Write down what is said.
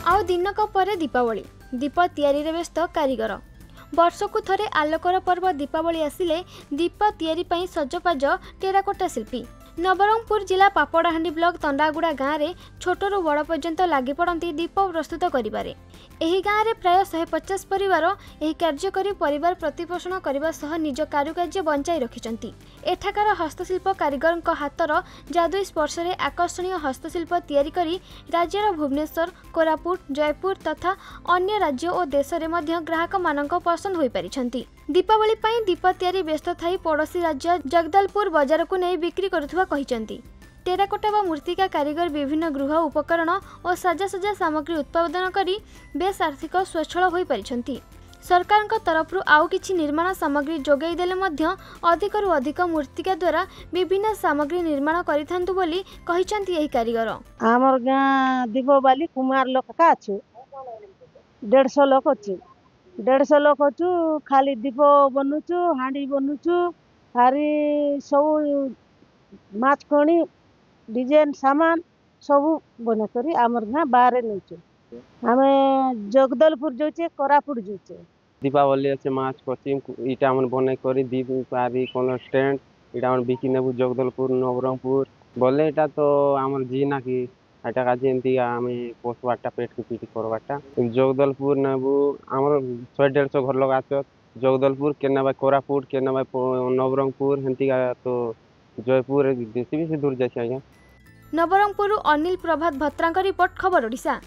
आउ दिनक पर दीपावली दीप तैयारी रे व्यस्त कारीगर वर्षकु थरे आलोकर पर्व दीपावली आसिले दीप तैयारी पई सजपाज टेराकोटा शिल्पी नवरंगपुर जिला पापड़ाहांडी ब्लॉक तंडागुड़ा गाँव में छोटरू बड़ पर्यंत लगी पड़ती दीप प्रस्तुत करिबारे। एही गाँव में प्राय 150 परिवार एही कार्य करी परिवार प्रतिपोषण करने सह निज कारुकार्य बंचाई रखिछंती। एठाकार हस्तशिल्प कारीगर हातर जादुई स्पर्श रे आकर्षणीय हस्तशिल्प तैयारी करी राज्यर भुवनेश्वर कोरापुट जयपुर तथा अन्य राज्य और देश में मध्य ग्राहक मानक पसंद होई परिछंती। दीपावली पई दीप तैयारी व्यस्त थाई पड़ोशी राज्य जगदलपुर बाजार को नहीं बिक्री करुथुवा कहिछंती। टेराकोटा व मूर्तिका कारीगर विभिन्न गृह उपकरण और साजासजा सामग्री उत्पादन करी बेस आर्थिक स्वच्छल होई परिछंती। सरकार तरफ आउ किछि निर्माण सामग्री जोगाई देले मध्य अधिकरु अधिक मूर्तिका द्वारा विभिन्न सामग्री निर्माण करिथान्तु बोली कहिछंती एही कारीगर। आमर गाँ दीपावली कुमार लोक का अछि 150 लोक अछि 150 लोक अछु खाली दीप बनुचु हांडी बनुचु हारी सब माछकणी डिजाइन सामान सब बना करी आमर गाँ बाहर नैचु। आमे जगदलपुर जोचे कोरापुट जोचे दीपावली अच्छे माछ कचिम इटा मन बने करी दीप पारी कोन स्टैंड इटा मन बिकी नेबु जगदलपुर नवरंगपुर बोले इटा तो आमर जी ना कि एटा का जेंती आमे पोसवाटा पेट के पीटी करवाटा जगदलपुर नेबु आमर 100-150 घर लोग आछत जगदलपुर केना कोरापुट केना नवरंगपुर हेंती का तो जयपुर देसी भी दूर जाय छै। नवरंगपुर अनिल प्रभात भत्रा रिपोर्ट खबर ओडिशा।